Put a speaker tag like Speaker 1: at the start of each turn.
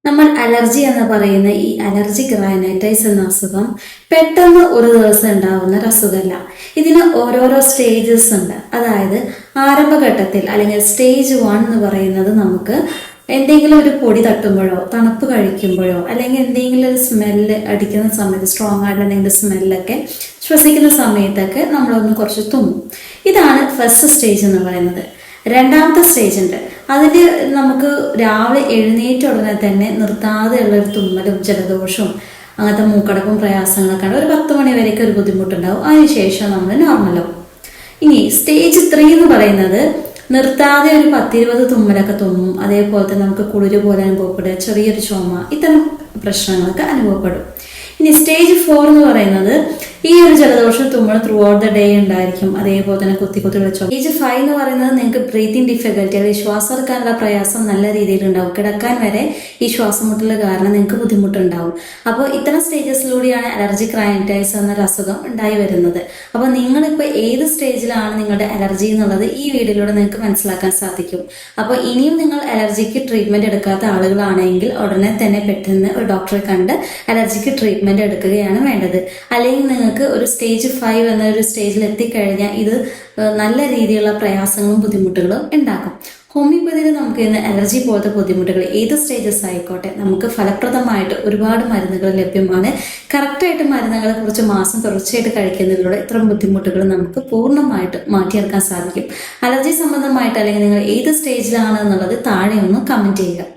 Speaker 1: നമ്മൾ അലർജി എന്ന് പറയുന്ന ഈ അലർജിക് റൈനൈറ്റിസ് എന്ന അസുഖം പെട്ടെന്ന് ഒരു ദിവസം ഉണ്ടാവുന്ന ഒരു അസുഖമല്ല. ഇതിന് ഓരോരോ സ്റ്റേജസ് ഉണ്ട്. അതായത് ആരംഭഘട്ടത്തിൽ അല്ലെങ്കിൽ സ്റ്റേജ് 1 എന്ന് പറയുന്നത് നമുക്ക് എന്തെങ്കിലും ഒരു പൊടി തട്ടുമ്പോഴോ തണുപ്പ് കഴിക്കുമ്പോഴോ അല്ലെങ്കിൽ എന്തെങ്കിലും ഒരു സ്മെല്ല് അടിക്കുന്ന സമയത്ത് സ്ട്രോങ് ആയിട്ടുള്ള എന്തെങ്കിലും സ്മെല്ലൊക്കെ ശ്വസിക്കുന്ന സമയത്തൊക്കെ നമ്മളൊന്ന് കുറച്ച് തുമ്മും. ഇതാണ് ഫസ്റ്റ് സ്റ്റേജ് എന്ന് പറയുന്നത്. രണ്ടാമത്തെ സ്റ്റേജ് ഉണ്ട്. അതിൽ നമുക്ക് രാവിലെ എഴുന്നേറ്റ ഉടനെ തന്നെ നിർത്താതെയുള്ള ഒരു തുമ്മലും ജലദോഷവും അങ്ങനത്തെ മൂക്കടപ്പും പ്രയാസങ്ങളൊക്കെ ഉണ്ട്. ഒരു 10 മണി വരെയൊക്കെ ഒരു ബുദ്ധിമുട്ടുണ്ടാവും. അതിനുശേഷം നമ്മൾ നോർമലാവും. ഇനി സ്റ്റേജ് 3 എന്ന് പറയുന്നത് നിർത്താതെ ഒരു 10-20 തുമ്മലൊക്കെ തുമ്മും. അതേപോലെ തന്നെ നമുക്ക് കുളിര് പോലെ അനുഭവപ്പെടുക, ചെറിയൊരു ചുമ, ഇത്തരം പ്രശ്നങ്ങളൊക്കെ അനുഭവപ്പെടും. ഇനി സ്റ്റേജ് 4 എന്ന് പറയുന്നത് ഈ ഒരു ജലദോഷം തുമ്മൽ ത്രൂ ഔട്ട് ദ ഡേ ഉണ്ടായിരിക്കും. അതേപോലെ തന്നെ കുത്തി വിളിച്ചോ. സ്റ്റേജ് 5 എന്ന് പറയുന്നത് നിങ്ങൾക്ക് ബ്രീത്തിങ് ഡിഫിക്കൽറ്റി, അല്ലെങ്കിൽ ശ്വാസം എടുക്കാനുള്ള പ്രയാസം നല്ല രീതിയിൽ ഉണ്ടാവും. കിടക്കാൻ വരെ ഈ ശ്വാസം മുട്ടൽ കാരണം നിങ്ങൾക്ക് ബുദ്ധിമുട്ടുണ്ടാവും. അപ്പോൾ ഇത്തരം സ്റ്റേജസിലൂടെയാണ് അലർജിക് റൈനൈറ്റിസ് എന്നൊരു അസുഖം ഉണ്ടായി വരുന്നത്. അപ്പോൾ നിങ്ങളിപ്പോൾ ഏത് സ്റ്റേജിലാണ് നിങ്ങളുടെ അലർജി എന്നുള്ളത് ഈ വീഡിയോയിലൂടെ നിങ്ങൾക്ക് മനസ്സിലാക്കാൻ സാധിക്കും. അപ്പോൾ ഇനിയും നിങ്ങൾ അലർജിക്ക് ട്രീറ്റ്മെന്റ് എടുക്കാത്ത ആളുകളാണെങ്കിൽ ഉടനെ തന്നെ പെട്ടെന്ന് ഒരു ഡോക്ടറെ കണ്ട് അലർജിക്ക് ട്രീറ്റ്മെന്റ് എടുക്കുകയാണ് വേണ്ടത്. അല്ലെങ്കിൽ നിങ്ങൾക്ക് ഒരു സ്റ്റേജ് 5 എന്ന ഒരു സ്റ്റേജിൽ എത്തിക്കഴിഞ്ഞാൽ ഇത് നല്ല രീതിയിലുള്ള പ്രയാസങ്ങളും ബുദ്ധിമുട്ടുകളും ഉണ്ടാക്കും. ഹോമിയോപ്പതിയിൽ നമുക്ക് ഇന്ന് അലർജി പോലത്തെ ബുദ്ധിമുട്ടുകൾ ഏത് സ്റ്റേജസ് ആയിക്കോട്ടെ നമുക്ക് ഫലപ്രദമായിട്ട് ഒരുപാട് മരുന്നുകൾ ലഭ്യമാണ്. കറക്റ്റായിട്ട് മരുന്നുകളെ കുറച്ച് മാസം തുടർച്ചയായിട്ട് കഴിക്കുന്നതിലൂടെ ഇത്തരം ബുദ്ധിമുട്ടുകൾ നമുക്ക് പൂർണ്ണമായിട്ട് മാറ്റിയെടുക്കാൻ സാധിക്കും. അലർജി സംബന്ധമായിട്ട് അല്ലെങ്കിൽ നിങ്ങൾ ഏത് സ്റ്റേജിലാണ് എന്നുള്ളത് താഴെ ഒന്ന് കമന്റ് ചെയ്യുക.